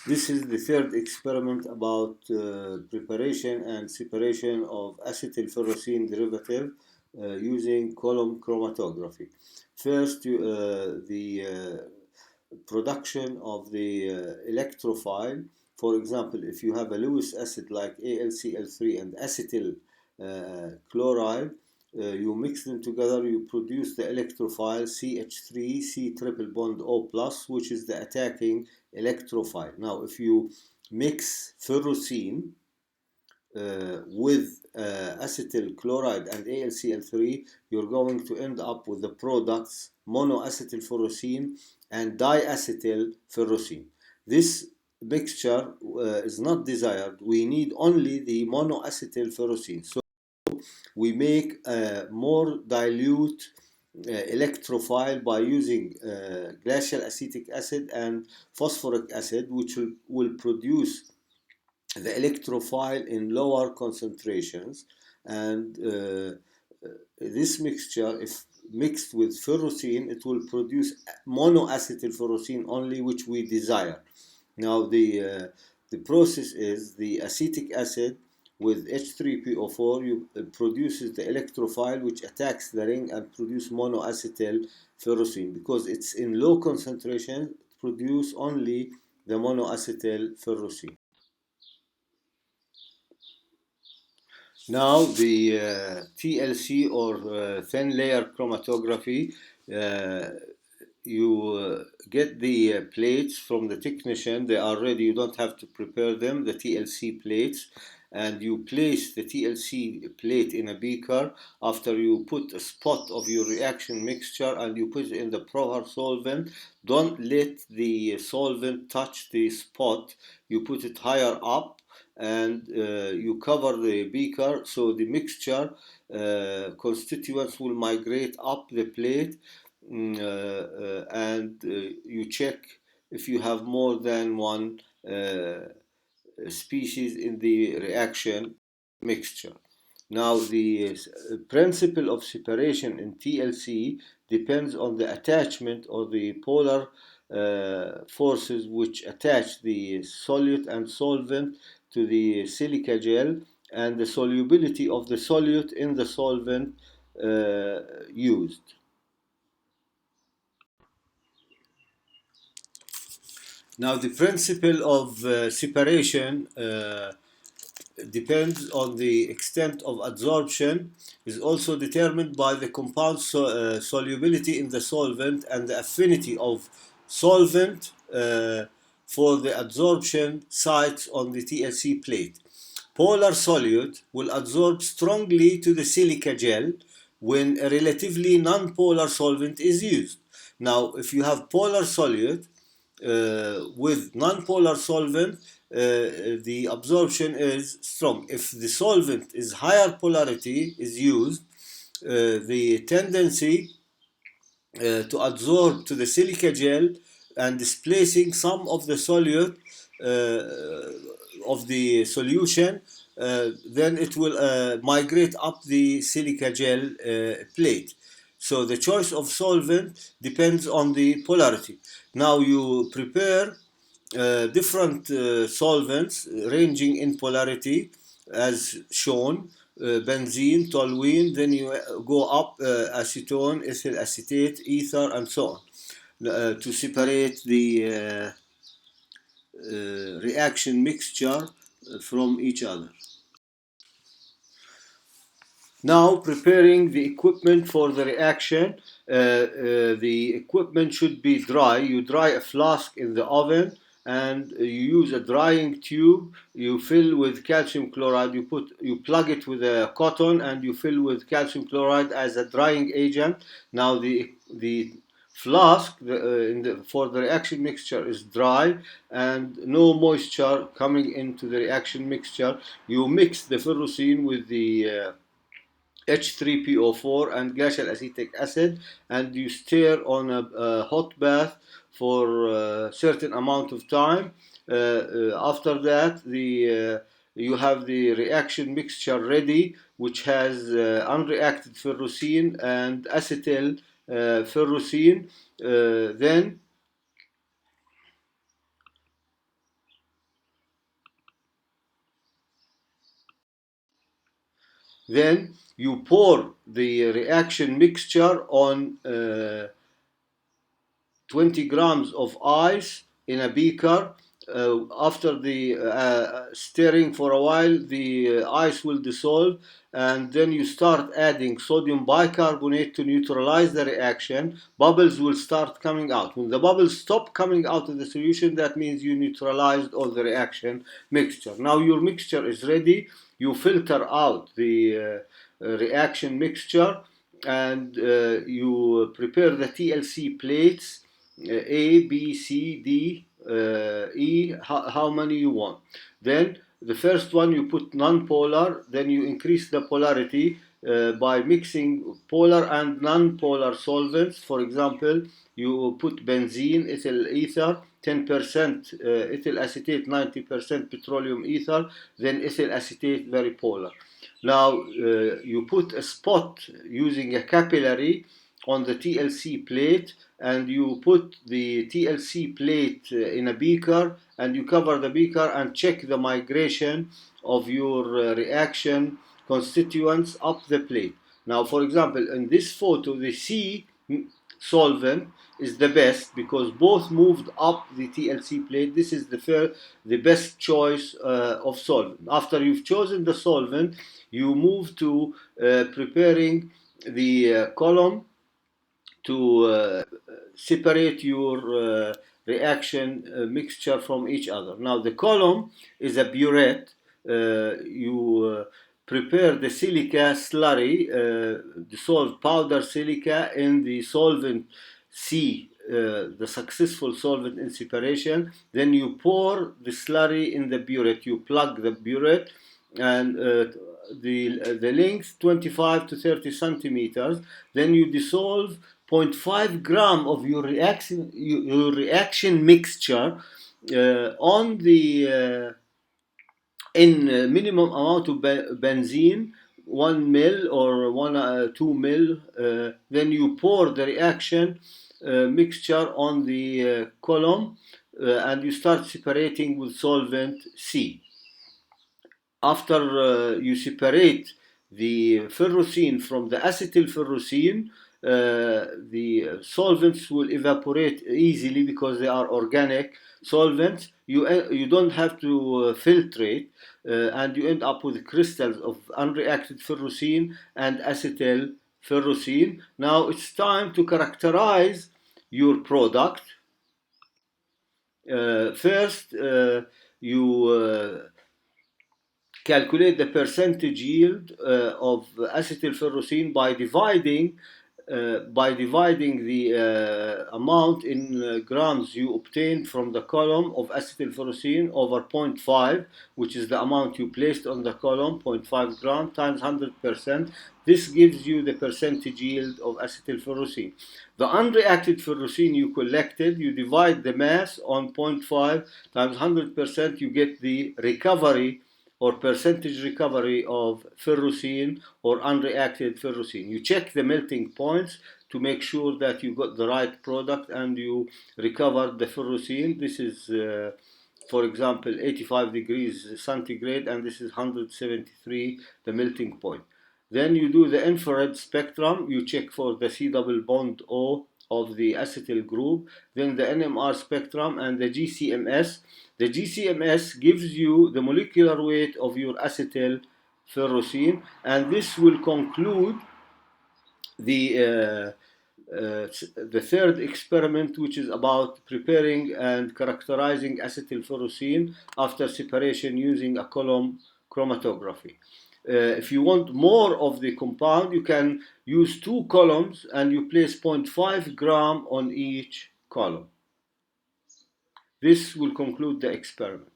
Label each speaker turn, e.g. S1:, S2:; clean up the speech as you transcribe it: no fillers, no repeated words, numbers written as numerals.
S1: This is the third experiment about preparation and separation of acetylferrocene derivative using column chromatography. First, the production of the electrophile. For example, if you have a Lewis acid like AlCl3 and acetyl chloride, you mix them together, you produce the electrophile CH3 C triple bond O plus, which is the attacking electrophile. Now, if you mix ferrocene with acetyl chloride and AlCl3, you're going to end up with the products monoacetyl ferrocene and diacetyl ferrocene. This mixture is not desired. We need only the monoacetyl ferrocene. So we make a more dilute electrophile by using glacial acetic acid and phosphoric acid, which will produce the electrophile in lower concentrations. And this mixture, if mixed with ferrocene, it will produce monoacetyl ferrocene only, which we desire. Now the process is the acetic acid with H3PO4 produces the electrophile, which attacks the ring and produce monoacetyl ferrocene. Because it's in low concentration, produce only the monoacetyl ferrocene. Now the TLC or thin layer chromatography, you get the plates from the technician. They are ready. You don't have to prepare them, the TLC plates. And you place the TLC plate in a beaker after you put a spot of your reaction mixture and you put it in the proper solvent. Don't let the solvent touch the spot. You put it higher up and you cover the beaker so the mixture constituents will migrate up the plate, and you check if you have more than one species in the reaction mixture. Now the principle of separation in TLC depends on the attachment or the polar forces which attach the solute and solvent to the silica gel and the solubility of the solute in the solvent used. Now the principle of separation depends on the extent of adsorption, is also determined by the compound solubility in the solvent and the affinity of solvent for the adsorption sites on the TLC plate. Polar solute will adsorb strongly to the silica gel when a relatively non-polar solvent is used. Now, if you have polar solute with non-polar solvent, the absorption is strong. If the solvent is higher polarity is used, the tendency to adsorb to the silica gel and displacing some of the solute of the solution, then it will migrate up the silica gel plate. So the choice of solvent depends on the polarity. Now you prepare different solvents ranging in polarity as shown, benzene, toluene, then you go up acetone, ethyl acetate, ether, and so on to separate the reaction mixture from each other. Now preparing the equipment for the reaction. The equipment should be dry. You dry a flask in the oven and you use a drying tube. You fill with calcium chloride. You plug it with a cotton and you fill with calcium chloride as a drying agent. Now the flask for the reaction mixture is dry and no moisture coming into the reaction mixture. You mix the ferrocene with the H3PO4 and glacial acetic acid, and you stir on a hot bath for a certain amount of time. After that, you have the reaction mixture ready, which has unreacted ferrocene and acetyl ferrocene. Then Then you pour the reaction mixture on 20 grams of ice in a beaker. After the stirring for a while, the ice will dissolve, and then you start adding sodium bicarbonate to neutralize the reaction. Bubbles will start coming out. When the bubbles stop coming out of the solution, that means you neutralized all the reaction mixture. Now your mixture is ready. You filter out the reaction mixture, and you prepare the TLC plates, A, B, C, D, E, how many you want. Then the first one you put non-polar, then you increase the polarity by mixing polar and non-polar solvents. For example, you put benzene, ethyl ether, 10% ethyl acetate, 90% petroleum ether, then ethyl acetate, very polar. Now you put a spot using a capillary on the TLC plate, and you put the TLC plate in a beaker, and you cover the beaker and check the migration of your reaction constituents up the plate. Now, for example, in this photo, the C solvent is the best because both moved up the TLC plate. This is the best choice of solvent. After you've chosen the solvent, you move to preparing the column to separate your reaction mixture from each other. Now the column is a burette. You prepare the silica slurry, dissolved powder silica in the solvent C, the successful solvent in separation. Then you pour the slurry in the burette. You plug the burette, and the length 25 to 30 centimeters. Then you dissolve 0.5 gram of your reaction mixture on the in minimum amount of benzene, 1 mil or 2 mil. Then you pour the reaction mixture on the column, and you start separating with solvent C. After you separate the ferrocene from the acetyl ferrocene, the solvents will evaporate easily because they are organic solvents. You don't have to filtrate, and you end up with crystals of unreacted ferrocene and acetyl ferrocene. Now it's time to characterize your product. First, you calculate the percentage yield of acetylferrocene by dividing the amount in grams you obtained from the column of acetylferrocene over 0.5, which is the amount you placed on the column, 0.5 gram times 100%. This gives you the percentage yield of acetylferrocene. The unreacted ferrocene you collected, you divide the mass on 0.5 times 100%, you get the recovery or percentage recovery of ferrocene or unreacted ferrocene. You check the melting points to make sure that you got the right product and you recovered the ferrocene. This is for example 85 degrees centigrade, and this is 173 the melting point. Then you do the infrared spectrum. You check for the C double bond O of the acetyl group, then the NMR spectrum and the GCMS. The GCMS gives you the molecular weight of your acetyl ferrocene, and this will conclude the third experiment, which is about preparing and characterizing acetyl ferrocene after separation using a column chromatography. If you want more of the compound, you can use 2 columns and you place 0.5 gram on each column. This will conclude the experiment.